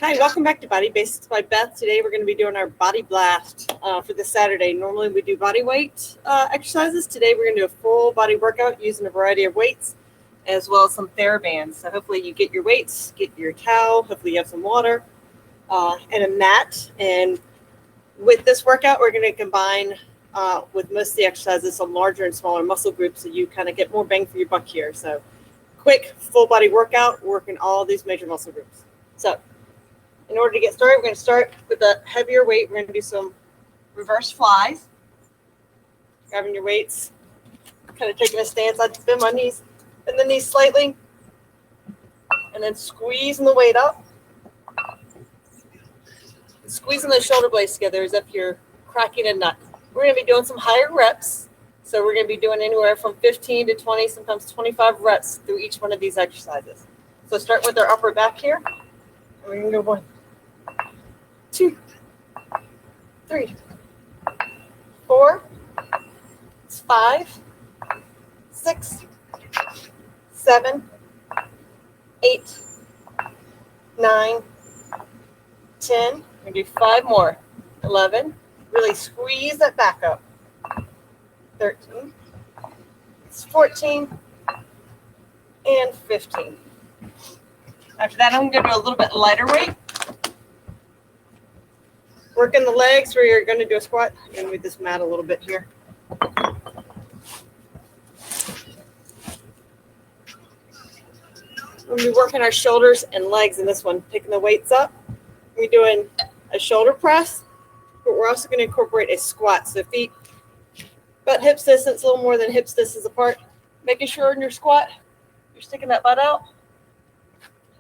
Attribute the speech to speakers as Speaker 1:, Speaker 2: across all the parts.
Speaker 1: Hi, welcome back to Body Basics by Beth. Today we're going to be doing our body blast for this Saturday. Normally we do body weight exercises. Today we're going to do a full body workout using a variety of weights as well as some thera bands. So hopefully you get your weights, get your towel, hopefully you have some water and a mat. And with this workout, we're going to combine with most of the exercises some larger and smaller muscle groups so you kind of get more bang for your buck here. So quick full body workout working all these major muscle groups. So in order to get started, we're going to start with a heavier weight. We're going to do some reverse flies. Grabbing your weights, kind of taking a stance. I bend my knees, bend the knees slightly, and then squeezing the weight up. Squeezing the shoulder blades together as if you're cracking a nut. We're going to be doing some higher reps. So we're going to be doing anywhere from 15 to 20, sometimes 25 reps through each one of these exercises. So start with our upper back here. We're going to go 1, 2, 3, 4, 5, 6, 7, 8, 9, 10. We're going to do 5 more. 11. Really squeeze that back up. 13. 14. And 15. After that, I'm going to do a little bit lighter weight. Working the legs where you're going to do a squat. I'm going to move this mat a little bit here. We'll be working our shoulders and legs in this one, picking the weights up. We're doing a shoulder press, but we're also going to incorporate a squat. So feet, butt hips distance, a little more than hips distance apart. Making sure in your squat, you're sticking that butt out.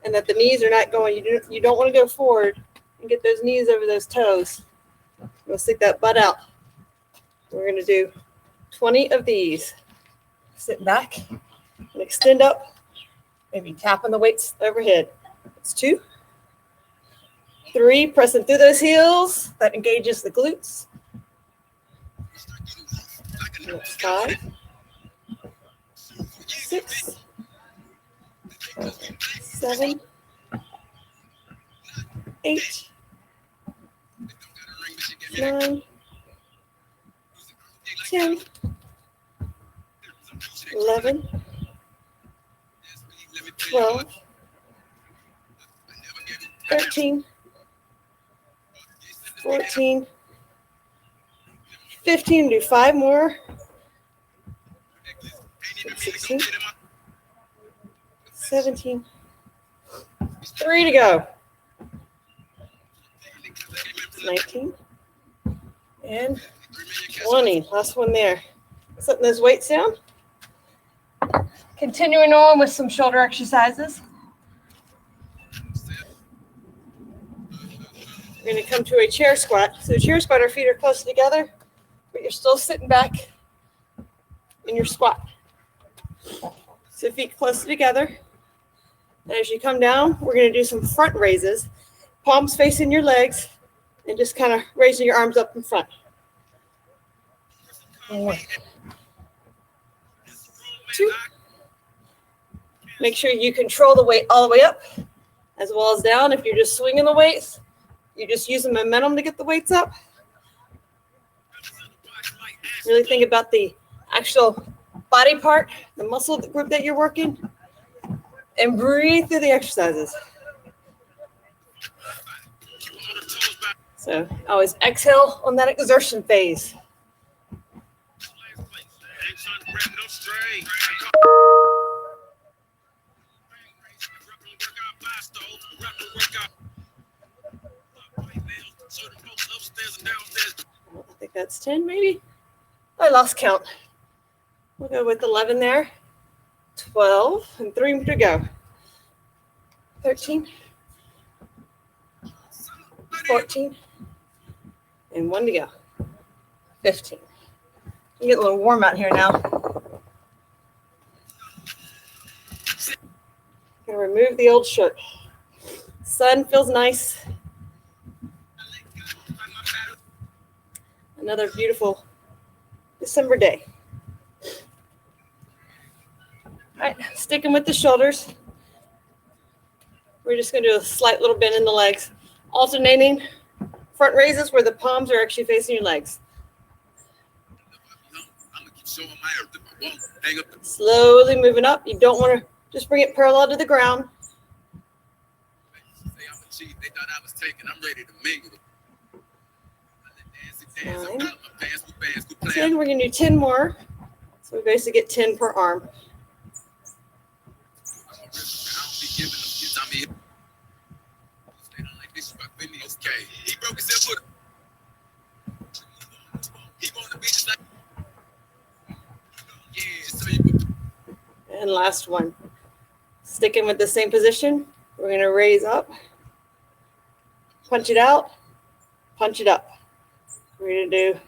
Speaker 1: And that the knees are not going, you don't want to go forward and get those knees over those toes. We'll stick that butt out. We're going to do 20 of these. Sit back and extend up, maybe tapping the weights overhead. It's 2, 3, pressing through those heels. That engages the glutes. And it's 5, 6, 7, 8, 9, 10, 11, 12, 13, 14, 15. Do 5 more. 16, 17, 3 to go. 19 and 20. Last one there. Setting those weights down. Continuing on with some shoulder exercises. We're going to come to a chair squat. So chair squat, our feet are close together, but you're still sitting back in your squat. So feet close together. And as you come down, we're going to do some front raises. Palms facing your legs and just kind of raising your arms up in front. 1, 2. Make sure you control the weight all the way up as well as down. If you're just swinging the weights, you just use the momentum to get the weights up. Really think about the actual body part, the muscle group that you're working, and breathe through the exercises. So always exhale on that exertion phase. I think that's 10 maybe. I lost count. We'll go with 11 there. 12 and 3 to go. 13, 14, and 1 to go. 15. You get a little warm out here now. Gonna remove the old shirt. Sun feels nice. Another beautiful December day. All right, sticking with the shoulders. We're just going to do a slight little bend in the legs. Alternating front raises where the palms are actually facing your legs. Slowly moving up. You don't want to just bring it parallel to the ground. 9, 10. We're going to do 10 more. So we basically get 10 per arm. And last one. Sticking with the same position, we're going to raise up, punch it out, punch it up. We're going to do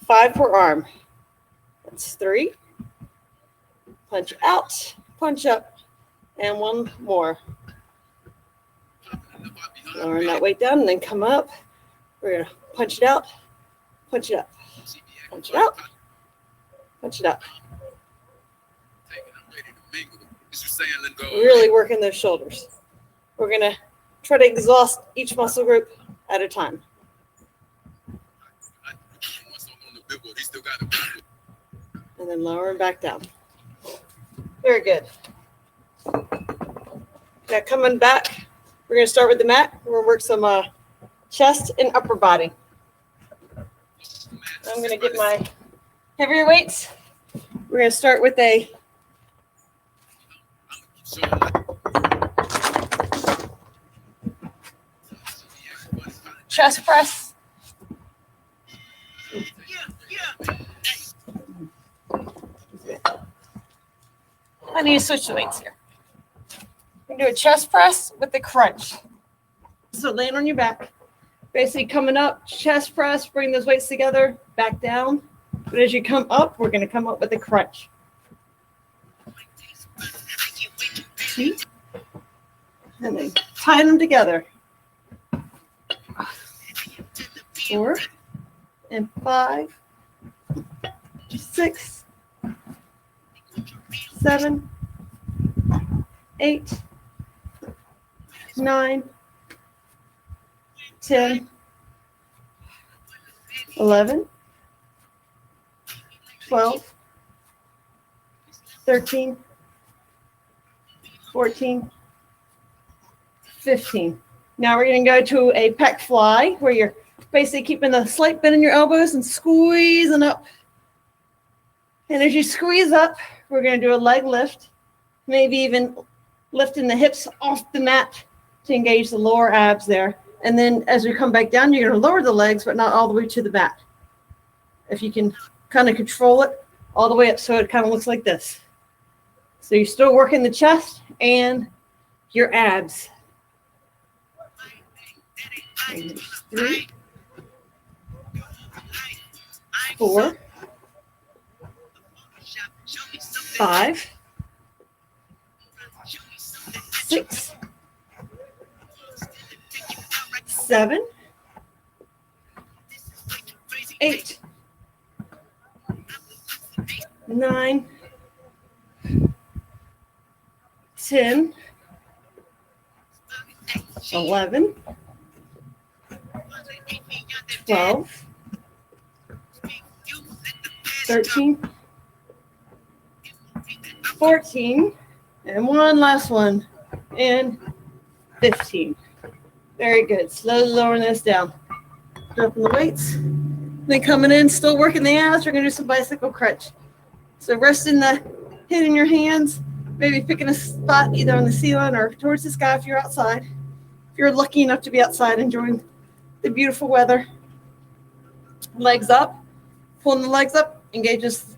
Speaker 1: 5 per arm. That's 3. Punch out, punch up, and 1 more. Lowering that weight down and then come up. We're going to punch it out, punch it up, punch it out, punch it up. Really working those shoulders. We're going to try to exhaust each muscle group at a time. And then lower and back down. Very good. Now coming back, we're going to start with the mat. We're going to work some chest and upper body. I'm going to get my heavier weights. We're going to start with a chest press. I need to switch the weights here. We're going to do a chest press with the crunch. So laying on your back, basically coming up, chest press, bring those weights together, back down. But as you come up, we're going to come up with a crunch. 2, and then tie them together. 4 and 5, 6, 7, 8, 9, 10, 11, 12, 13, 14, 15. Now we're going to go to a pec fly where you're basically keeping a slight bend in your elbows and squeezing up. And as you squeeze up, we're going to do a leg lift, maybe even lifting the hips off the mat to engage the lower abs there. And then as we come back down, you're going to lower the legs, but not all the way to the mat. If you can kind of control it all the way up so it kind of looks like this. So you're still working the chest and your abs. 3, 4, 5, 6, 7, 8, 9, 10, 11, 12, 13, 14, and one last one, and 15. Very good. Slowly lowering this down. Dropping the weights. Then coming in, still working the abs. We're going to do some bicycle crunch. So resting the head in your hands, maybe picking a spot either on the ceiling or towards the sky if you're outside. If you're lucky enough to be outside enjoying the beautiful weather. Legs up. Pulling the legs up engages,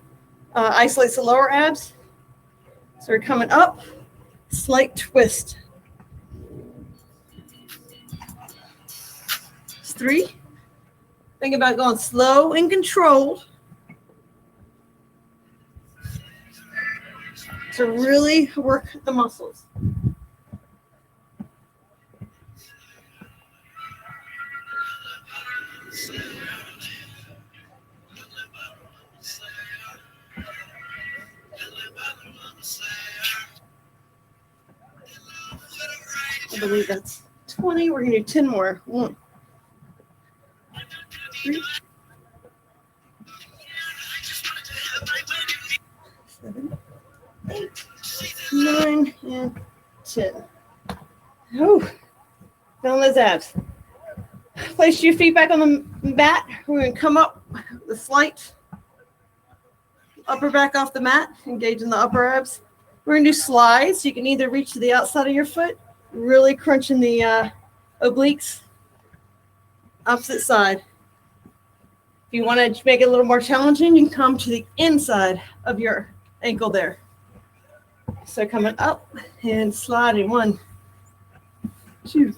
Speaker 1: isolates the lower abs. So we're coming up, slight twist. 3. Think about going slow and controlled to really work the muscles. I believe that's 20. We're going to do 10 more. 1, 3, 7, 8, 9, and 10. Oh, feeling those abs. Place your feet back on the mat. We're going to come up with a slight upper back off the mat, engaging the upper abs. We're going to do slides. You can either reach to the outside of your foot, really crunching the obliques, opposite side. If you want to make it a little more challenging, you can come to the inside of your ankle there. So coming up and sliding. 1, 2,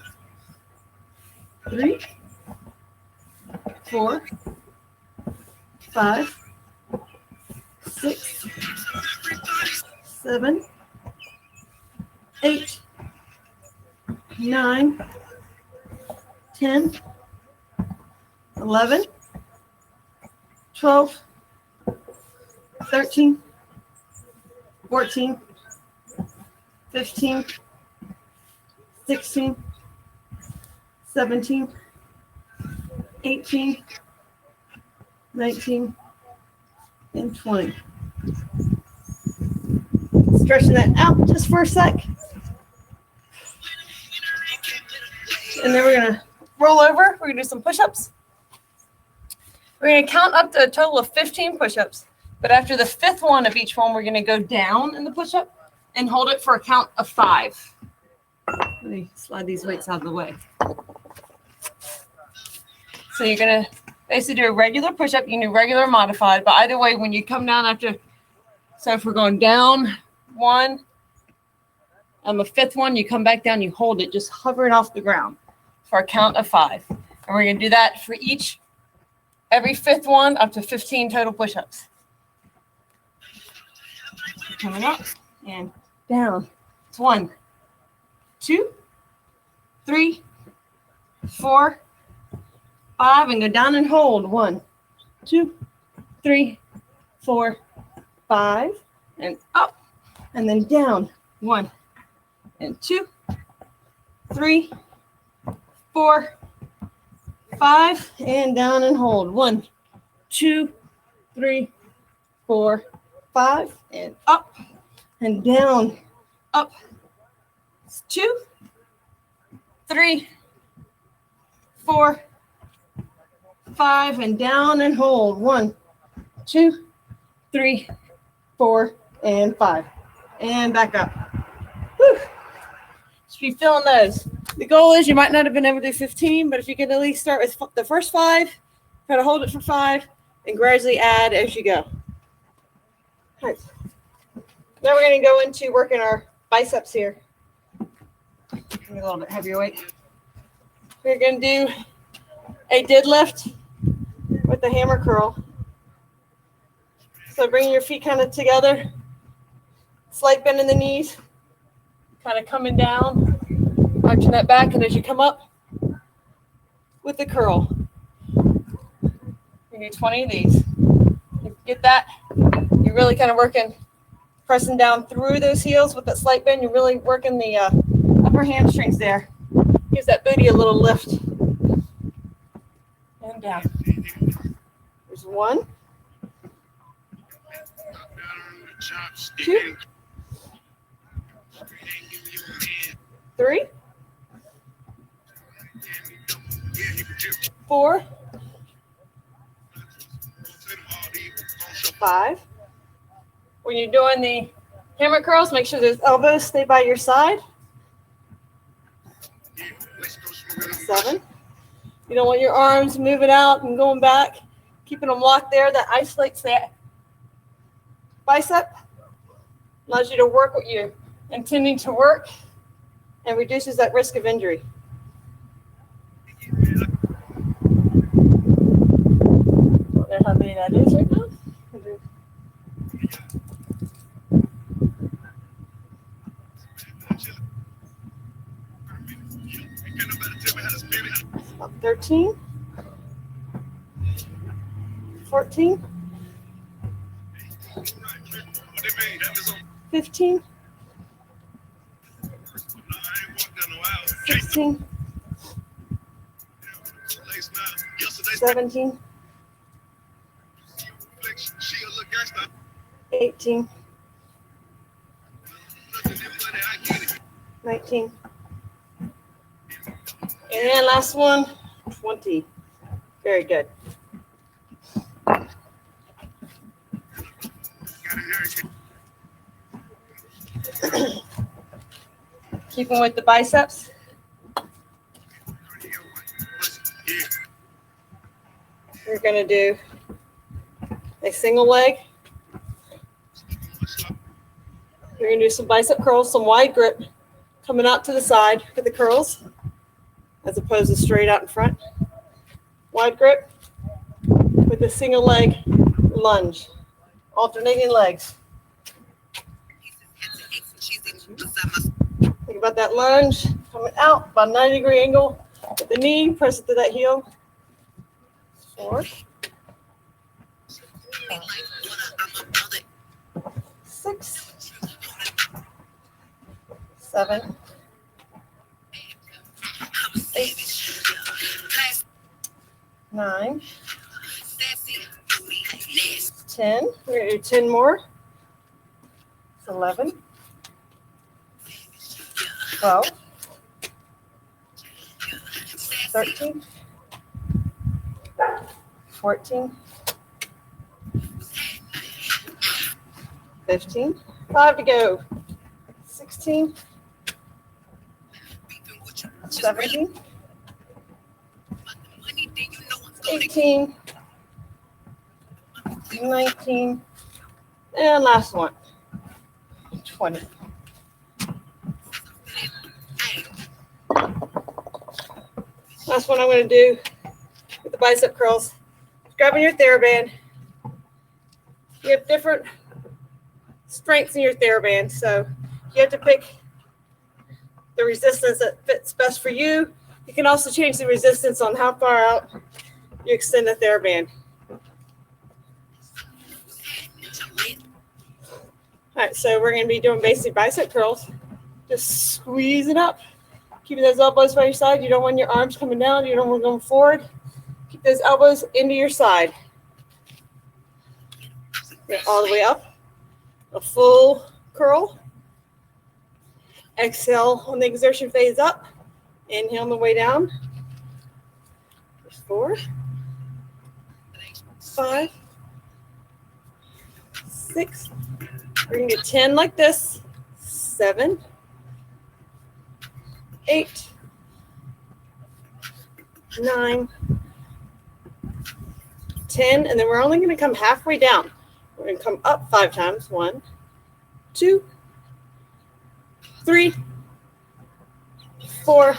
Speaker 1: 3, 4, 5, 6, 7, 8, 9, 10, 11, 12, 13, 14, 15, 16, 17, 18, 19, and 20. Stretching that out just for a sec. And then we're going to roll over. We're going to do some push-ups. We're going to count up to a total of 15 push-ups. But after the 5th one of each one, we're going to go down in the push-up and hold it for a count of 5. Let me slide these weights out of the way. So you're going to basically do a regular push-up. You can do regular or modified. But either way, when you come down after, so if we're going down 1, on the 5th one, you come back down, you hold it, just hovering off the ground for a count of 5. And we're going to do that for every 5th one, up to 15 total push-ups. Coming up and down. It's 1, 2, 3, 4, 5, and go down and hold. 1, 2, 3, 4, 5, and up, and then down. 1, and 2, 3, 4, 5, and down and hold. 1, 2, 3, 4, 5, and up and down. Up. 2, 3, 4, 5, and down and hold. 1, 2, 3, 4, and 5, and back up. Whew. Should be feeling those. The goal is you might not have been able to do 15, but if you can at least start with the first 5, try to hold it for 5, and gradually add as you go. All right. Now we're going to go into working our biceps here. A little bit heavier weight. We're going to do a deadlift with the hammer curl. So bringing your feet kind of together, slight bend in the knees, kind of coming down, arching that back, and as you come up with the curl, you do 20 of these. You get that, you're really kind of working, pressing down through those heels with that slight bend. You're really working the upper hamstrings there. Gives that booty a little lift. And down. There's 1, 2, 3, 4, 5. When you're doing the hammer curls, make sure those elbows stay by your side. 7. You don't want your arms moving out and going back. Keeping them locked there. That isolates that bicep. Allows you to work what you're intending to work and reduces that risk of injury. I don't know how many that is right now. About 13, 14, 15, 16, 17, 18, 19, and last one, 20. Very good. Keeping with the biceps. We're going to do a single leg. We're going to do some bicep curls, some wide grip, coming out to the side for the curls, as opposed to straight out in front. Wide grip with a single leg lunge, alternating legs. Think about that lunge, coming out, about 90-degree angle with the knee, press it to that heel. 4, 6, 7, 8, 9, 10. We're going to do 10 more. It's 11, 12, 13, 14, 15, 5 to go, 16, 17, 18, 19, and last one, 20. Last one I'm going to do with the bicep curls. Grabbing your TheraBand. You have different strengths in your TheraBand, so you have to pick the resistance that fits best for you. You can also change the resistance on how far out you extend the TheraBand. All right, so we're going to be doing basic bicep curls. Just squeeze it up. Keep those elbows by your side. You don't want your arms coming down. You don't want them going forward. Keep those elbows into your side. Get all the way up. A full curl. Exhale on the exertion phase up. Inhale on the way down. 4, 5, 6. We're going to get 10 like this. 7, 8, 9, 10, and then we're only going to come halfway down. We're going to come up 5 times. 1, 2, 3, 4,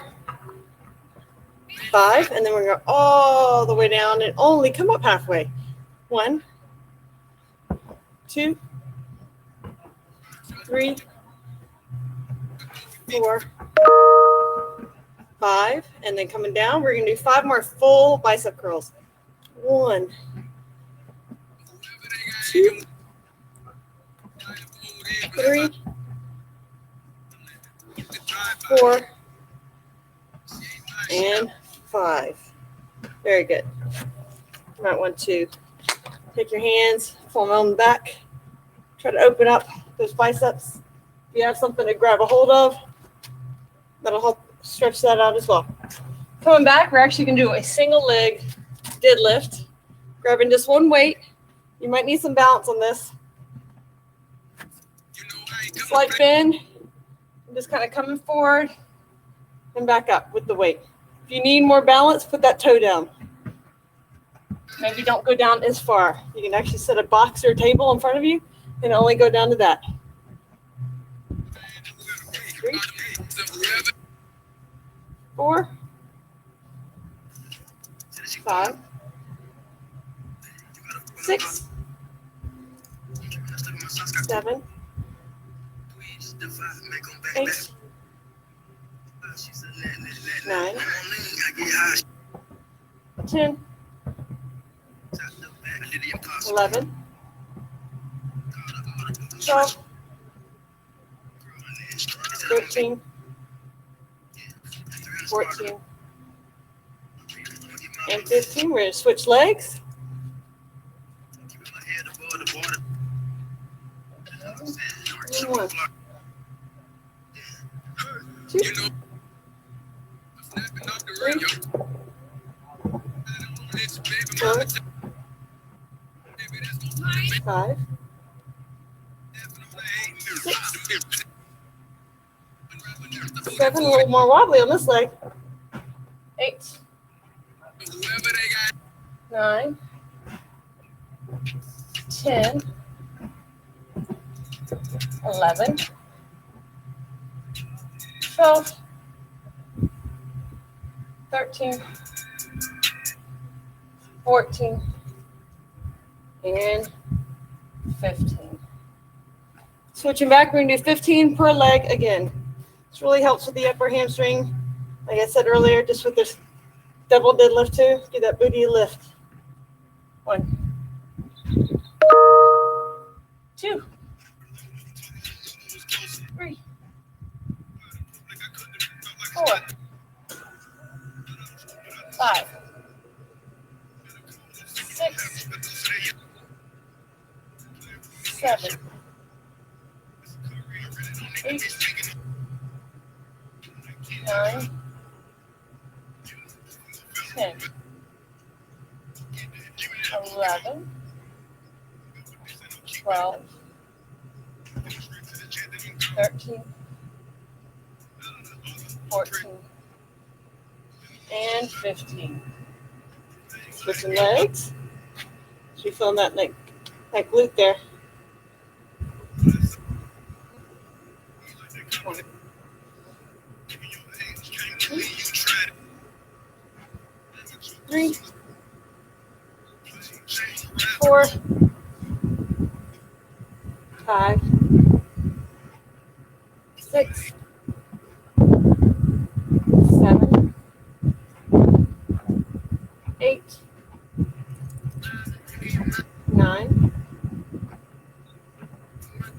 Speaker 1: 5, and then we're going to go all the way down and only come up halfway. 1, 2, 3, 4, 5, and then coming down, we're going to do 5 more full bicep curls. 1, 2, 3, 4, and 5. Very good. You might want to take your hands, pull them on the back, try to open up those biceps. If you have something to grab a hold of, that'll help stretch that out as well. Coming back, we're actually going to do a single leg deadlift, grabbing just one weight. You might need some balance on this. Slight bend, just kind of coming forward and back up with the weight. If you need more balance, put that toe down. Maybe don't go down as far. You can actually set a box or a table in front of you and only go down to that. 3, 4, 5, 6, 7, 8, 9, 10, 11, 12, 13, 14, and 15. We're going to switch legs. 1, 2, 3, 4, 5, 6, 7. A little more wobbly on this leg. 8, 9, 10, 11, 12, 13, 14, and 15. Switching back, we're going to do 15 per leg again. This really helps with the upper hamstring. Like I said earlier, just with this double deadlift too, do that booty lift. 1, 2, 3, 4, 5, 6, 7, 8, 9, 10, 11, 12, 13, 14, and 15. Switching legs. So you feel that that glute there. 1, 2, 3, 4, 5, 6, 7, 8, 9,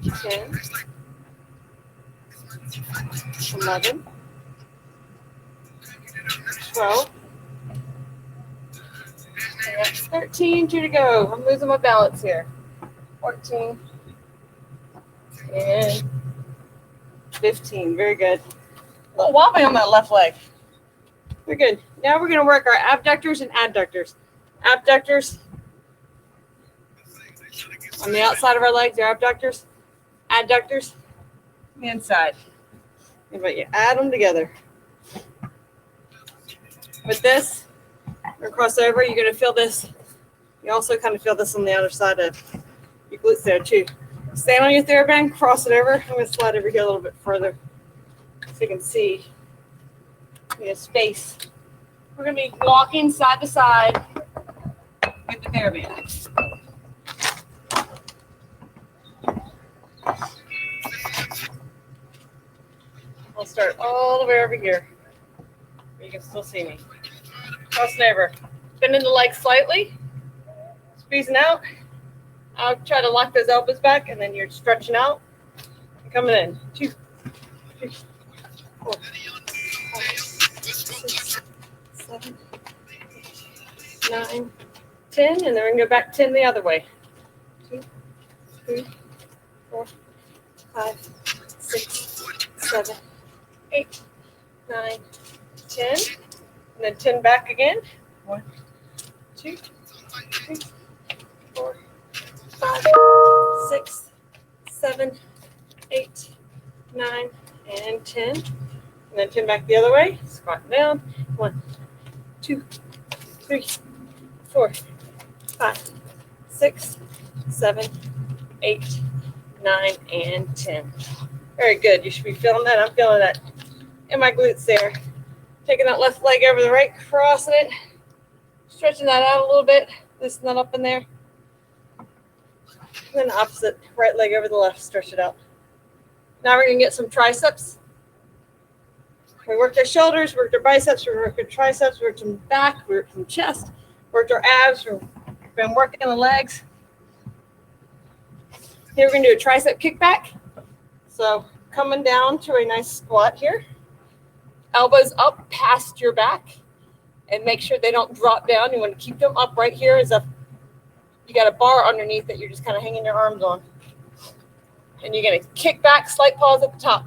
Speaker 1: 10, 11, 12, and that's 13. 2 to go. I'm losing my balance here. 14 and 15. Very good. A little wobbly on that left leg. Very good. Now we're going to work our abductors and adductors. Abductors on the outside of our legs, our abductors. Adductors on the inside. But you add them together. With this, we're going to cross over. You're going to feel this. You also kind of feel this on the other side of your glutes there too. Stand on your TheraBand, cross it over. I'm going to slide over here a little bit further so you can see the space. We're going to be walking side to side with the TheraBand. I'll start all the way over here. You can still see me. Crossing over. Bending the legs slightly. Squeezing out. I'll try to lock those elbows back, and then you're stretching out. And coming in. 2, 3, 4, 5, 6, 7, 9, 10. And then we're going to go back 10 the other way. 2, 3, 4, 5, 6, 7, 8, 9, 10. And then 10 back again. 1, 2, 3, 4, 5, 6, 7, 8, 9, and 10. And then 10 back the other way. Squatting down. 1, 2, 3, 4, 5, 6, 7, 8, 9, and 10. Very good. You should be feeling that. I'm feeling that in my glutes there. Taking that left leg over the right, crossing it, stretching that out a little bit, loosen that up in there. And then opposite, right leg over the left, stretch it out. Now we're going to get some triceps. We worked our shoulders, worked our biceps, we worked our triceps, we worked some back, we worked some chest, worked our abs, we've been working the legs. Here we're going to do a tricep kickback. So coming down to a nice squat here. elbows up past your back and make sure they don't drop down. You want to keep them up right here as if you got a bar underneath that you're just kind of hanging your arms on. And you're going to kick back, slight pause at the top.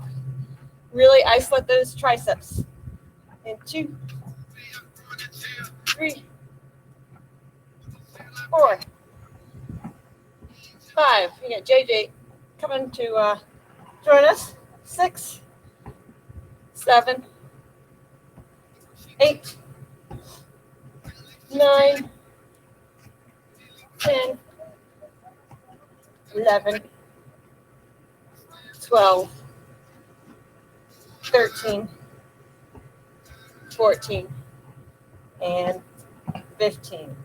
Speaker 1: Really isolate those triceps. And 2, 3, 4, 5. You got JJ coming to join us. 6, 7, 8, 9, 10, 11, 12, 13, 14, and 15.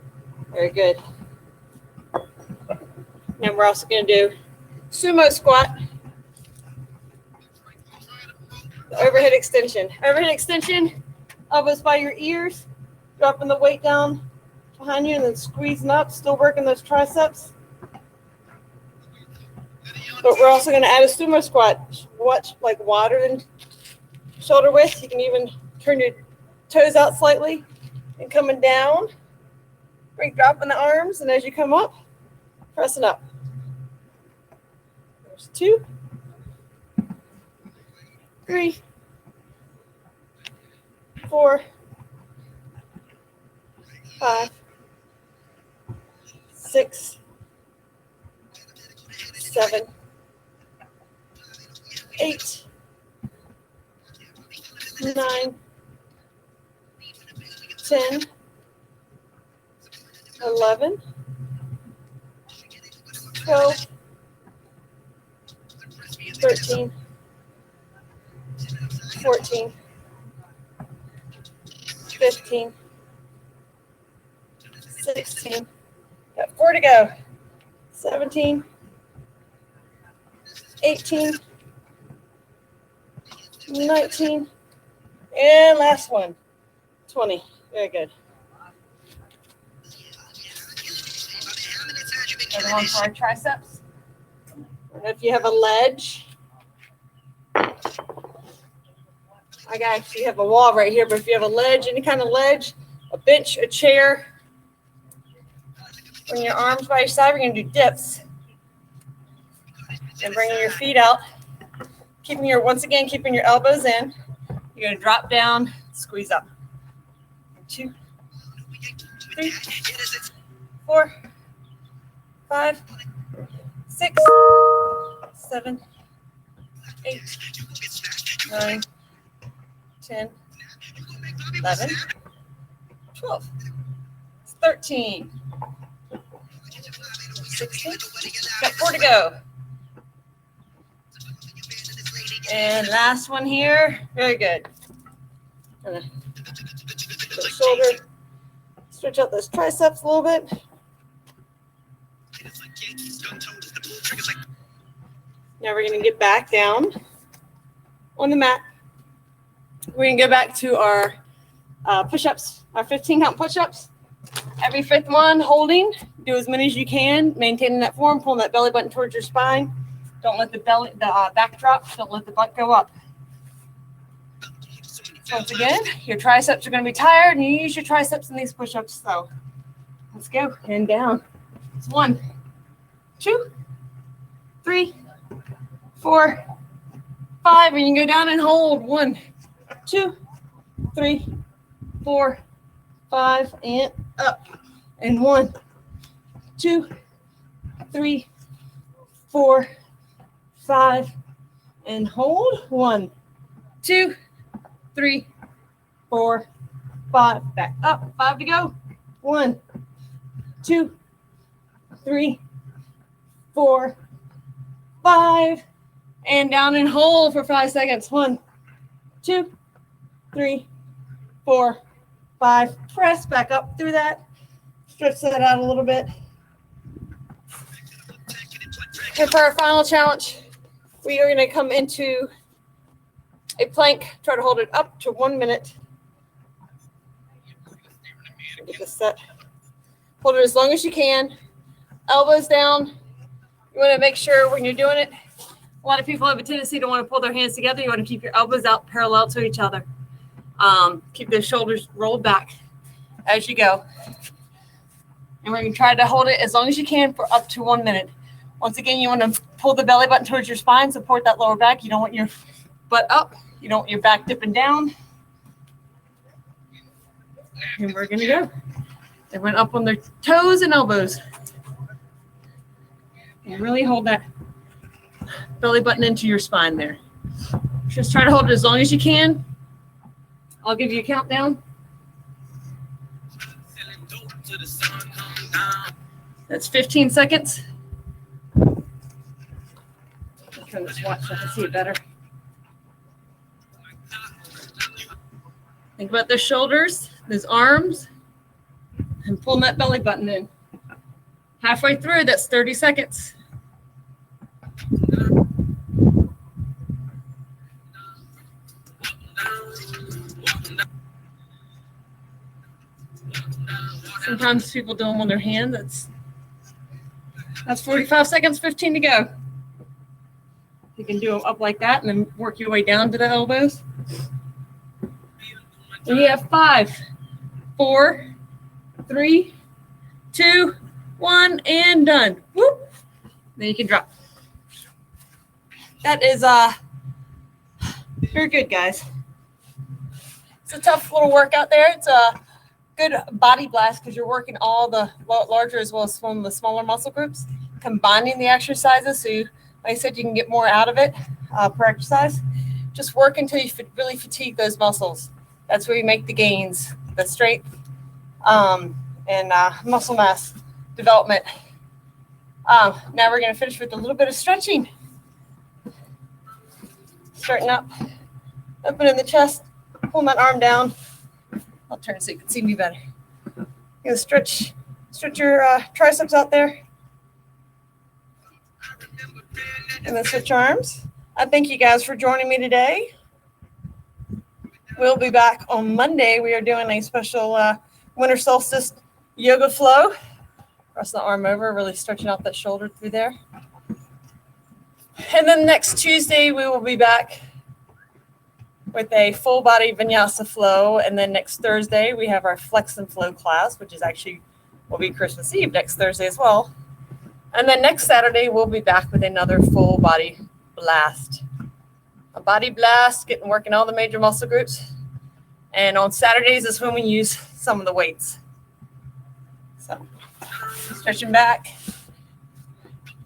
Speaker 1: Very good. Now we're also going to do sumo squat. The overhead extension. Overhead extension, elbows by your ears, dropping the weight down behind you and then squeezing up, still working those triceps. But we're also going to add a sumo squat. Watch like wider than shoulder width. You can even turn your toes out slightly and coming down. Bring dropping the arms, and as you come up, pressing up. There's 2, 3, 4, 5, 6, 7, 8, 9, 10, 11, 12, 13, 14, 15, 16, got 4 to go, 17, 18, 19, and last one, 20. Very good. Everyone for our triceps. And if you have a ledge, I actually have a wall right here, but if you have a ledge, any kind of ledge, a bench, a chair, bring your arms by your side. We're going to do dips. And bringing your feet out, once again, keeping your elbows in. You're going to drop down, squeeze up. 2, 3, 4, 5, 6, 7, 8, 9, 10, 11, 12, 13, 16, got 4 to go. And last one here, very good. Shoulder, stretch out those triceps a little bit. Now we're going to get back down on the mat. We're going to go back to our push-ups, our 15 count push-ups. Every 5th one, holding. Do as many as you can, maintaining that form, pulling that belly button towards your spine. Don't let the back drop. Don't let the butt go up. Once again, your triceps are going to be tired, and you use your triceps in these push-ups. So let's go. And down. It's 1, 2, 3, 4, 5. And you can go down and hold. 1, 2, 3, 4, 5, and up. And 1, 2, 3, 4, 5, and hold. 1, 2, 3, 4, 5. Back up. 5 to go. 1, 2, 3, 4, 5. And down and hold for 5 seconds. 1, 2, 3, 4, 5. Press back up through that. Stretch that out a little bit. And for our final challenge, we are going to come into a plank. Try to hold it up to 1 minute. Get this set. Hold it as long as you can. Elbows down. You want to make sure when you're doing it, a lot of people have a tendency to want to pull their hands together. You want to keep your elbows out parallel to each other. Keep those shoulders rolled back as you go. And we're going to try to hold it as long as you can for up to 1 minute. Once again, you want to pull the belly button towards your spine, support that lower back. You don't want your butt up. You don't want your back dipping down. And we're going to go. They went up on their toes and elbows. And really hold that belly button into your spine there. Just try to hold it as long as you can. I'll give you a countdown. That's 15 seconds. Turn this watch so I can see it better. Think about those shoulders, those arms, and pulling that belly button in. Halfway through, that's 30 seconds. Sometimes people do them on their hand. That's 45 seconds, 15 to go. You can do them up like that and then work your way down to the elbows. And you have 5, 4, 3, 2, 1, and done. Whoop. Then you can drop. That is very good, guys. It's a tough little workout there. It's a good body blast because you're working all the larger as well as some of the smaller muscle groups, combining the exercises. So, like I said, you can get more out of it per exercise. Just work until you really fatigue those muscles. That's where you make the gains, the strength and muscle mass development. Now we're going to finish with a little bit of stretching. Starting up, opening the chest, pulling that arm down. I'll turn so you can see me better. You're going to stretch your triceps out there. And then switch arms. I thank you guys for joining me today. We'll be back on Monday. We are doing a special winter solstice yoga flow. Cross the arm over, really stretching out that shoulder through there. And then next Tuesday, we will be back with a full body vinyasa flow. And then next Thursday, we have our flex and flow class, which is actually will be Christmas Eve next Thursday as well. And then next Saturday, we'll be back with another full body blast. A body blast, working all the major muscle groups. And on Saturdays is when we use some of the weights. So stretching back,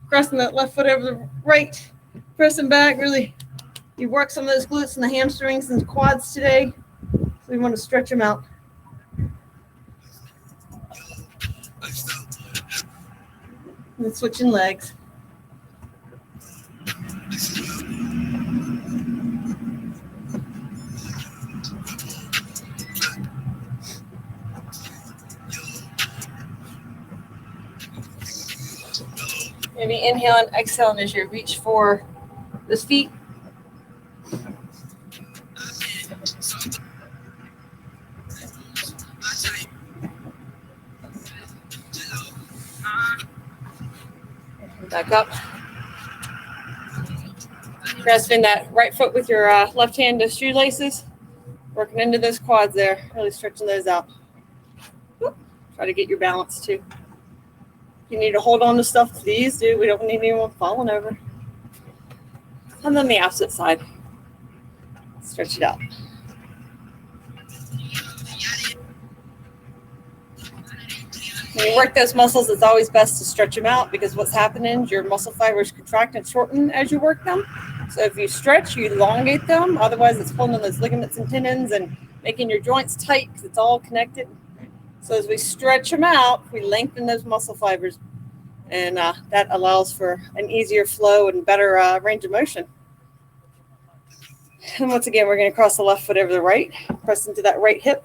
Speaker 1: crossing that left foot over the right, pressing back, really. You work some of those glutes and the hamstrings and quads today. So we want to stretch them out. And then switching legs. Maybe inhale and exhale as you reach for those feet. Back up. Grasping that right foot with your left hand to shoelaces. Working into those quads there. Really stretching those out. Whoop. Try to get your balance too. You need to hold on to stuff, please do. We don't need anyone falling over. And then the opposite side. Stretch it out. When you work those muscles, it's always best to stretch them out because what's happening is your muscle fibers contract and shorten as you work them. So if you stretch, you elongate them. Otherwise, it's pulling on those ligaments and tendons and making your joints tight because it's all connected. So as we stretch them out, we lengthen those muscle fibers, and that allows for an easier flow and better range of motion. And once again, we're going to cross the left foot over the right, press into that right hip.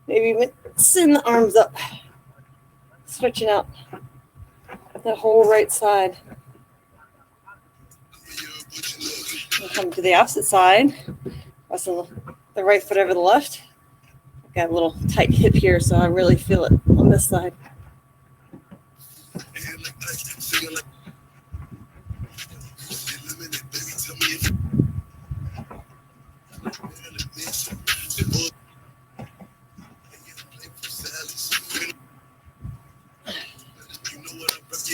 Speaker 1: Maybe even send the arms up, stretching out the whole right side. We'll come to the opposite side, pressing the right foot over the left. Got a little tight hip here, so I really feel it on this side.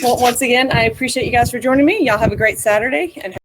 Speaker 1: Well, once again, I appreciate you guys for joining me. Y'all have a great Saturday and